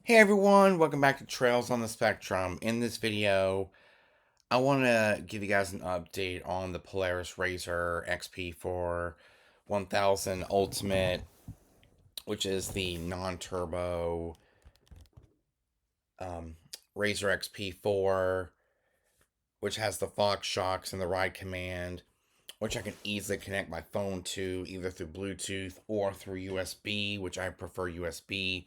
Hey everyone, welcome back to Trails on the Spectrum. In this video, I want to give you guys an update on the Polaris RZR XP4 1000 Ultimate, which is the non-turbo um, RZR XP4, which has the Fox shocks and the ride command, which I can easily connect my phone to either through Bluetooth or through USB, which I prefer USB.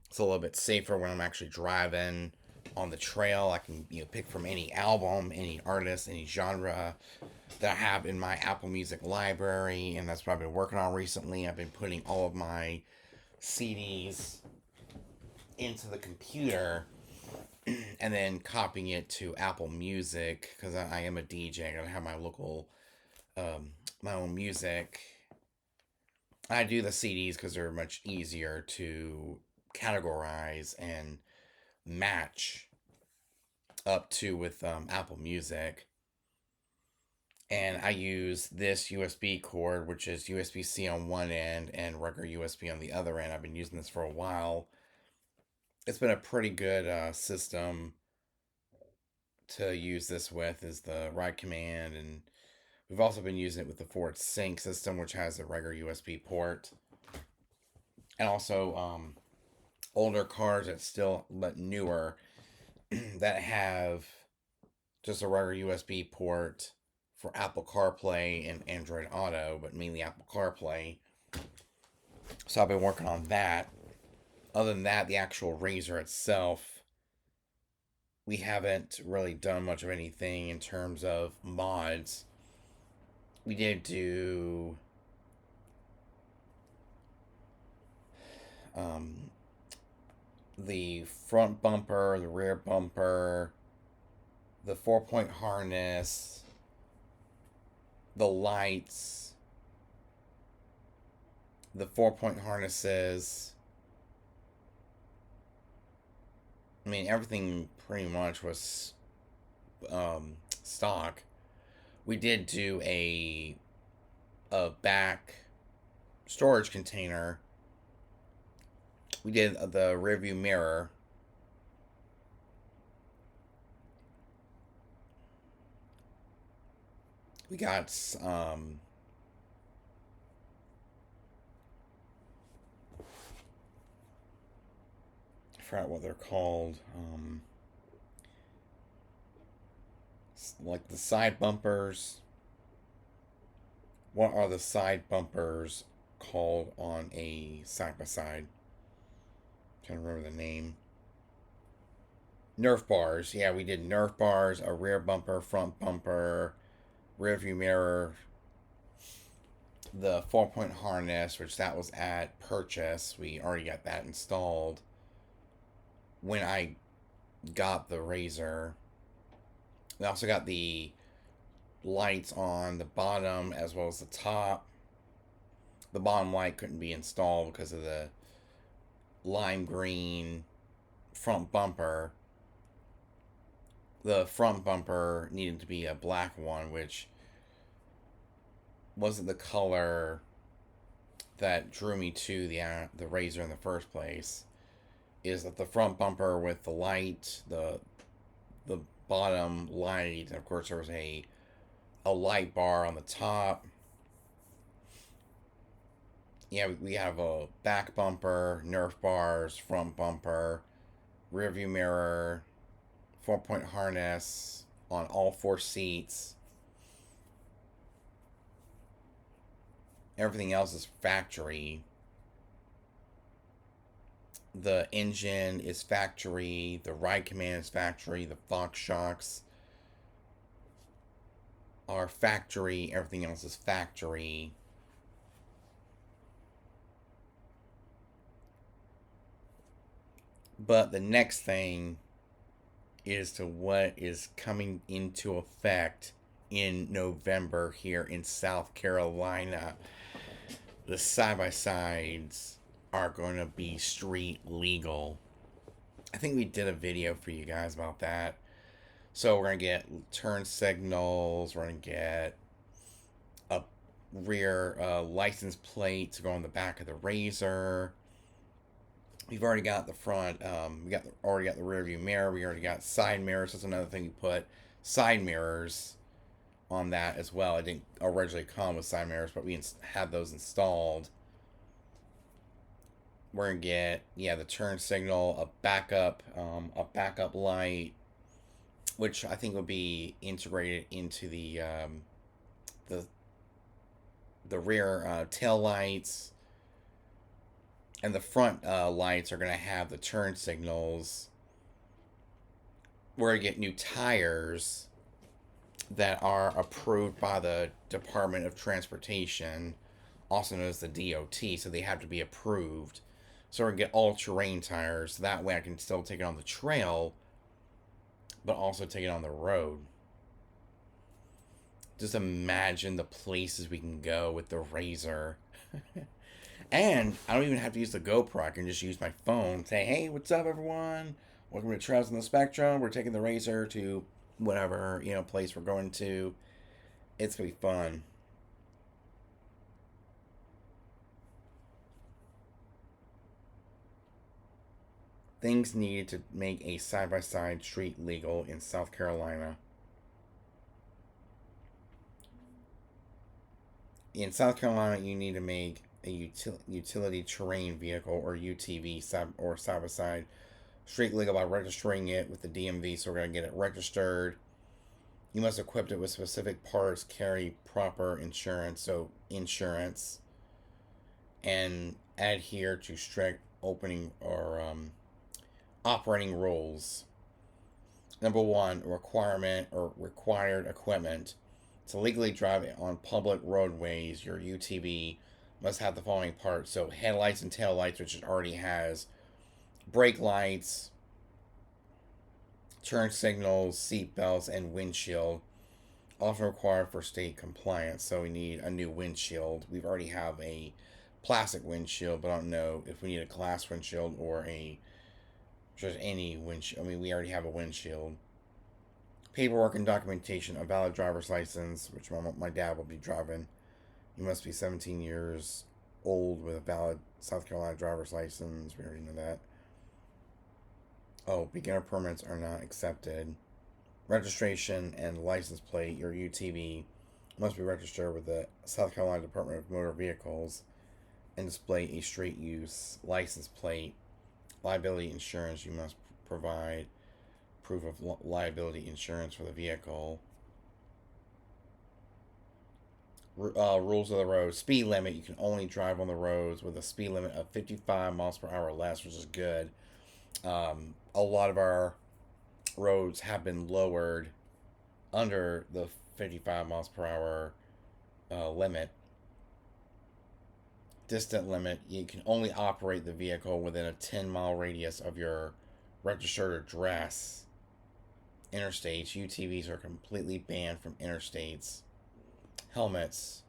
It's a little bit safer when I'm actually driving on the trail. I can pick from any album, any artist, any genre that I have in my Apple Music library, and that's what I've been working on recently. I've been putting all of my CDs into the computer and then copying it to Apple Music because I am a DJ. I gotta have my local, my own music. I do the CDs because they're much easier to categorize and match up to with Apple Music. And I use this USB cord, which is USB-C on one end and regular USB on the other end. I've been using this for a while. It's been a pretty good system to use this with, is the ride command, and we've also been using it with the Ford Sync system, which has a regular USB port, and also older cars that still, but newer, that have just a regular USB port for Apple CarPlay and Android Auto, but mainly Apple CarPlay. So I've been working on that. Other than that, the actual RZR itself, we haven't really done much of anything in terms of mods. We did do um, the front bumper, the rear bumper, the 4-point harness, the lights, the 4-point harnesses. I mean, everything pretty much was stock. We did do a back storage container. We did the rearview mirror. We got I forgot what they're called. Like the side bumpers. What are the side bumpers called on a side by side? Trying to remember the name. Nerf bars. Yeah, we did Nerf bars, a rear bumper, front bumper, rear view mirror, the 4-point harness, which that was at purchase. We already got that installed when I got the RZR. We also got the lights on the bottom as well as the top. The bottom light couldn't be installed because of the lime green front bumper. The front bumper needed to be a black one, which wasn't the color that drew me to the RZR in the first place. Is that the front bumper with the light, the bottom light, and of course there was a light bar on the top. Yeah, we have a back bumper, Nerf bars, front bumper, rear view mirror, 4-point harness on all 4 seats. Everything else is factory. The engine is factory. The ride command is factory. The Fox shocks are factory. Everything else is factory. But the next thing is to what is coming into effect in November here in South Carolina. The side by sides are going to be street legal. I think we did a video for you guys about that. So we're going to get turn signals. We're going to get a rear license plate to go on the back of the RZR. We've already got the front. Already got the rear view mirror. We already got side mirrors. That's another thing you put side mirrors on that as well. It didn't originally come with side mirrors, but we had those installed. We're gonna get the turn signal, a backup light, which I think will be integrated into the the rear tail lights, and the front lights are gonna have the turn signals. We're gonna get new tires that are approved by the Department of Transportation, also known as the DOT, so they have to be approved. So we're gonna get all-terrain tires. That way I can still take it on the trail, but also take it on the road. Just imagine the places we can go with the RZR. And I don't even have to use the GoPro. I can just use my phone. Say, hey, what's up, everyone? Welcome to Trails on the Spectrum. We're taking the RZR to whatever, place we're going to. It's going to be fun. Things needed to make a side-by-side street legal in South Carolina. In South Carolina, you need to make a utility terrain vehicle, or UTV, or side-by-side street legal by registering it with the DMV. So we're going to get it registered. You must equip it with specific parts, carry proper insurance, and adhere to strict opening or operating rules. Number one, required equipment. To legally drive on public roadways, your UTV must have the following parts. So headlights and taillights, which it already has, brake lights, turn signals, seat belts, and windshield. Often required for state compliance. So we need a new windshield. We already have a plastic windshield, but I don't know if we need a glass windshield or just any windshield. I mean, we already have a windshield. Paperwork and documentation: a valid driver's license, which my dad will be driving. You must be 17 years old with a valid South Carolina driver's license. We already know that. Oh, beginner permits are not accepted. Registration and license plate: your UTV must be registered with the South Carolina Department of Motor Vehicles and display a street use license plate. Liability insurance: you must provide proof of liability insurance for the vehicle. Rules of the road: speed limit: you can only drive on the roads with a speed limit of 55 miles per hour or less, which is good. A lot of our roads have been lowered under the 55 miles per hour limit. Distant limit: you can only operate the vehicle within a 10-mile radius of your registered address. Interstates: UTVs are completely banned from interstates. Helmets: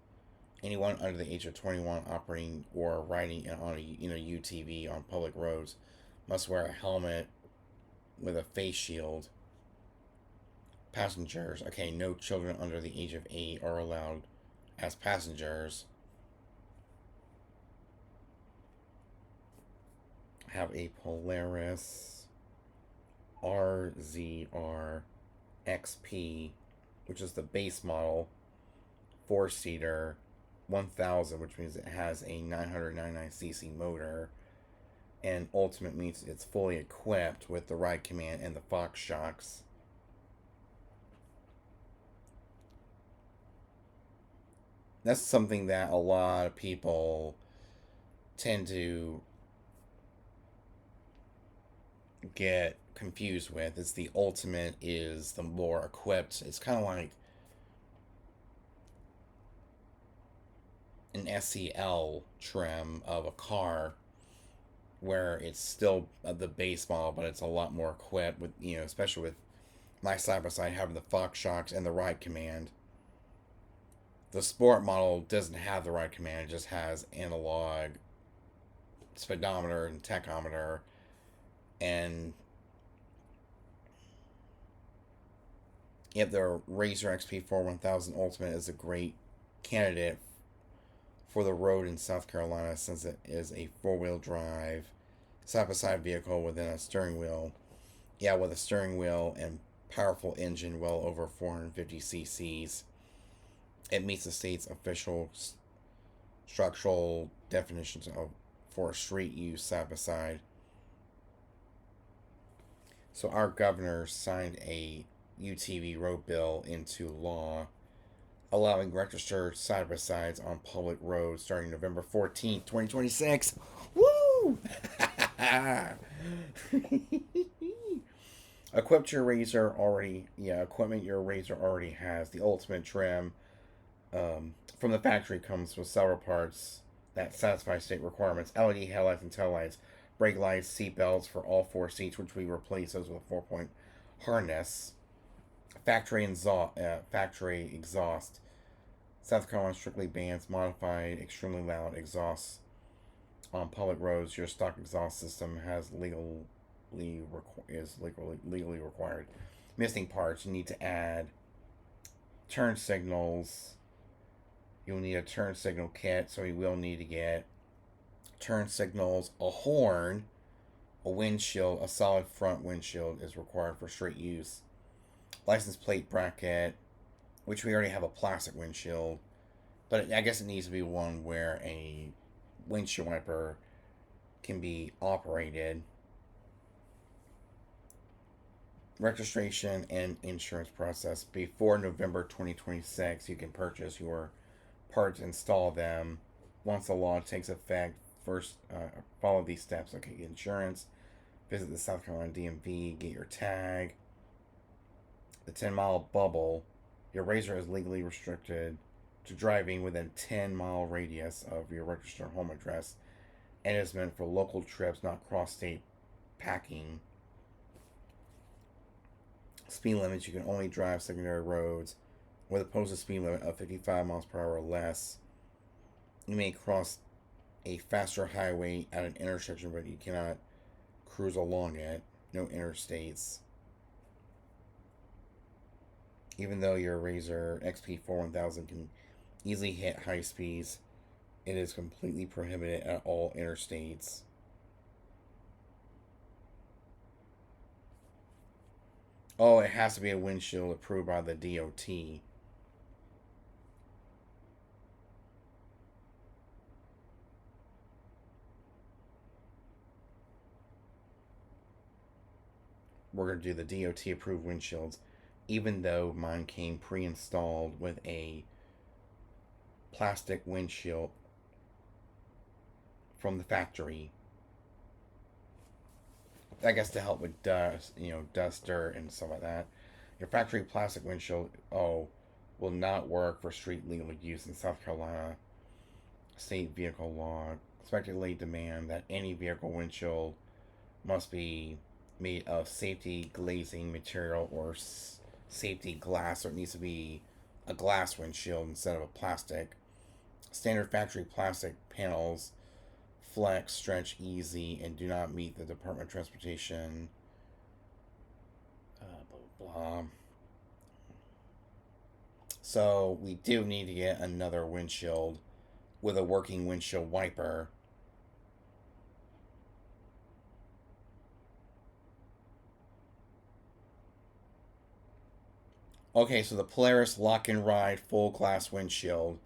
anyone under the age of 21 operating or riding on a UTV on public roads must wear a helmet with a face shield. Passengers: okay, no children under the age of 8 are allowed as passengers. Have a Polaris RZR XP, which is the base model, 4-seater, 1000, which means it has a 999cc motor, and Ultimate means it's fully equipped with the ride command and the Fox shocks. That's something that a lot of people tend to get confused with. It's the Ultimate is the more equipped. It's kind of like an SEL trim of a car, where it's still the base model, but it's a lot more equipped with, especially with my side by side having the Fox shocks and the ride command. The sport model doesn't have the ride command; it just has analog speedometer and tachometer. And yep, the RZR XP4 1000 Ultimate is a great candidate for the road in South Carolina, since it is a 4-wheel drive side by side vehicle within a steering wheel. Yeah, with a steering wheel and powerful engine well over 450 cc's. It meets the state's official structural definitions of for street use side by side. So our governor signed a UTV road bill into law, allowing registered side by sides on public roads starting November 14th, 2026. Woo! Equipment your razor already has. The ultimate trim from the factory comes with several parts that satisfy state requirements: LED headlights and taillights, brake lights, seat belts for all four seats, which we replace those with a 4-point harness, factory exhaust. South Carolina strictly bans modified, extremely loud exhausts on public roads. Your stock exhaust system is legally required. Missing parts: you need to add turn signals. You'll need a turn signal kit, so you will need to get turn signals, a horn, a windshield. A solid front windshield is required for street use. License plate bracket, which we already have a plastic windshield, but I guess it needs to be one where a windshield wiper can be operated. Registration and insurance process: before November 2026, you can purchase your parts, install them. Once the law takes effect, first follow these steps. Okay, get insurance, visit the South Carolina DMV, get your tag. The 10-mile bubble: your razor is legally restricted to driving within 10-mile radius of your registered home address and is meant for local trips, not cross-state packing. Speed limits: you can only drive secondary roads with a posted speed limit of 55 miles per hour or less. You may cross a faster highway at an intersection, but you cannot cruise along it. No interstates. Even though your Razor XP4 1000 can easily hit high speeds, it is completely prohibited at all interstates. Oh, it has to be a windshield approved by the DOT. We're going to do the DOT approved windshields, even though mine came pre installed with a plastic windshield from the factory. I guess to help with dust, dust, dirt, and stuff like that. Your factory plastic windshield, will not work for street legal use in South Carolina. State vehicle law expectedly demand that any vehicle windshield must be made of safety glazing material or safety glass, or it needs to be a glass windshield instead of a plastic. Standard factory plastic panels flex, stretch easy, and do not meet the Department of Transportation. Blah, blah, blah. So we do need to get another windshield with a working windshield wiper. Okay, so the Polaris Lock and Ride full glass windshield.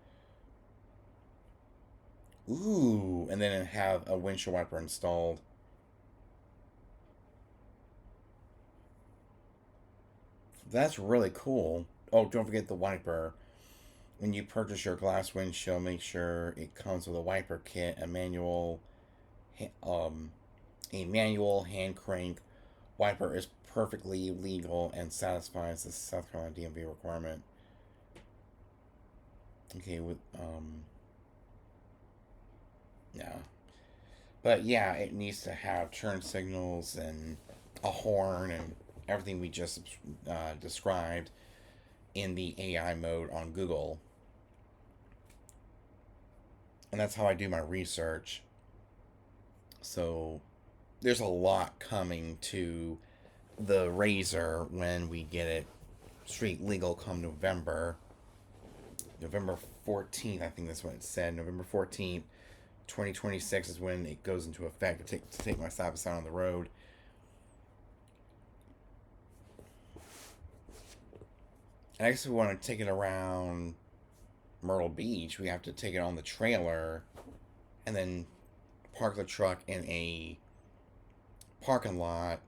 Ooh, and then have a windshield wiper installed. That's really cool. Oh, don't forget the wiper. When you purchase your glass windshield, make sure it comes with a wiper kit, a manual hand crank wiper is perfectly legal and satisfies the South Carolina DMV requirement. Okay, yeah, but yeah, it needs to have turn signals and a horn and everything we just described in the AI mode on Google. And that's how I do my research. So there's a lot coming to the Razor when we get it street legal come November 14th. I think that's what it said. November 14th, 2026 is when it goes into effect to take my side by side on the road. And I guess if we want to take it around Myrtle Beach, we have to take it on the trailer and then park the truck in a parking lot,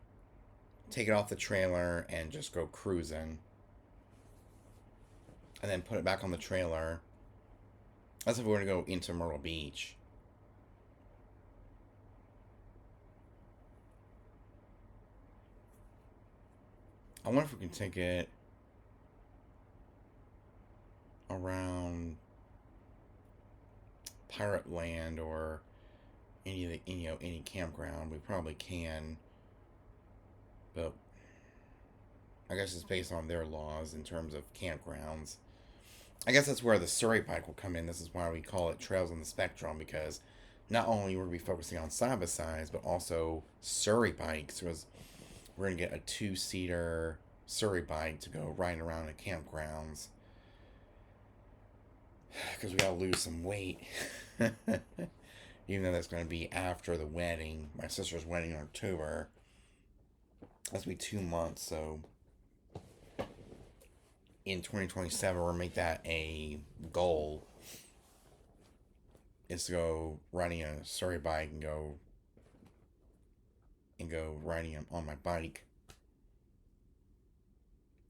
take it off the trailer, and just go cruising. And then put it back on the trailer. That's if we're going to go into Myrtle Beach. I wonder if we can take it around Pirate Land or any of the any campground. We probably can, but I guess it's based on their laws in terms of campgrounds. I guess that's where the Surrey bike will come in. This is why we call it Trails on the Spectrum, because not only will we be focusing on side by sides, but also Surrey bikes. Because we're gonna get a 2-seater Surrey bike to go riding around the campgrounds. Because we gotta lose some weight. Even though that's going to be after the wedding. My sister's wedding in October. That's going to be 2 months, so in 2027 we'll make that a goal. Is to go riding a Surrey bike and go riding on my bike.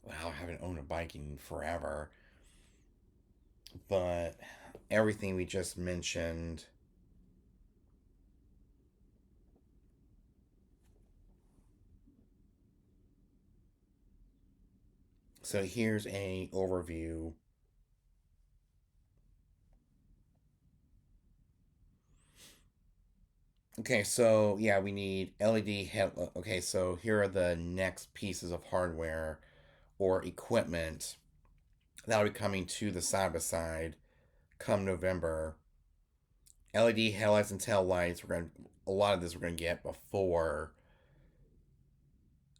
Wow, I haven't owned a bike in forever. But everything we just mentioned, so here's a overview. Okay, so yeah, we need LED head. Okay, so here are the next pieces of hardware or equipment that'll be coming to the side by side come November. LED headlights and tail lights. A lot of this we're gonna get before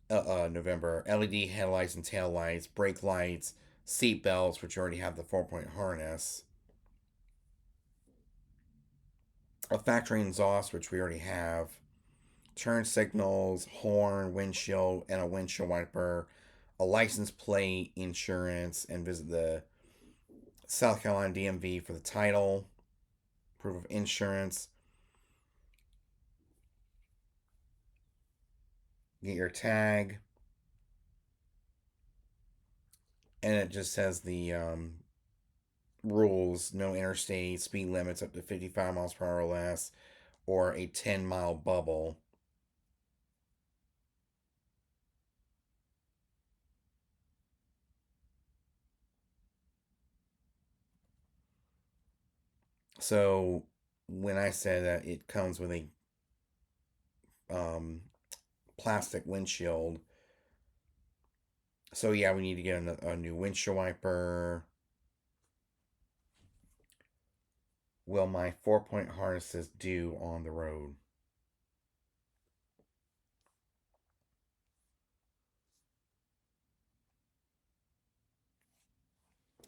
November. LED headlights and tail lights, brake lights, seat belts, which already have the 4-point harness. A factory exhaust, which we already have. Turn signals, horn, windshield, and a windshield wiper. A license plate, insurance, and visit the South Carolina DMV for the title, proof of insurance. Get your tag. And it just says the rules: no interstate speed limits up to 55 miles per hour or less, or a 10-mile bubble. So when I said that it comes with a um, plastic windshield, so yeah, we need to get a new windshield wiper. Will my 4-point harnesses do on the road?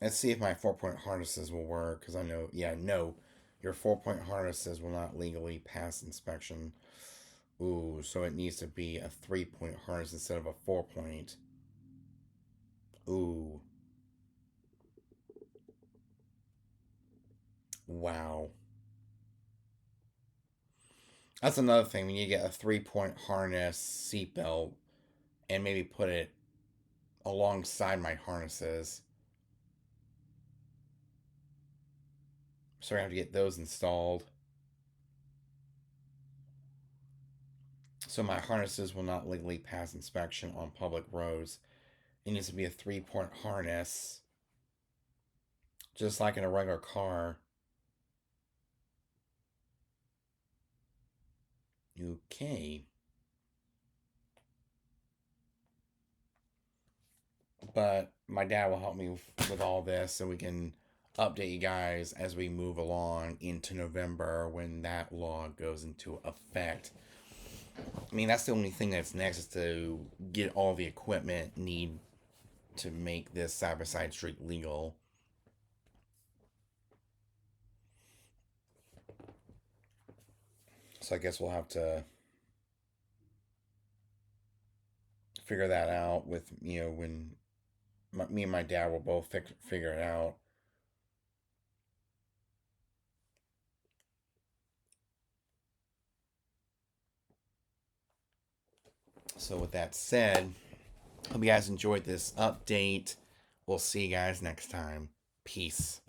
Let's see if my 4-point harnesses will work, because I know, yeah, no, your 4-point harnesses will not legally pass inspection. Ooh, so it needs to be a 3-point harness instead of a 4-point. Ooh. Wow. That's another thing. We need to get a 3-point harness seatbelt and maybe put it alongside my harnesses. So I have to get those installed. So my harnesses will not legally pass inspection on public roads. It needs to be a 3-point harness, just like in a regular car. Okay. But my dad will help me with all this so we can update you guys as we move along into November when that law goes into effect. I mean, that's the only thing that's next is to get all the equipment need to make this side by side street legal. So I guess we'll have to figure that out with, when me and my dad will both figure it out. So with that said, hope you guys enjoyed this update. We'll see you guys next time. Peace.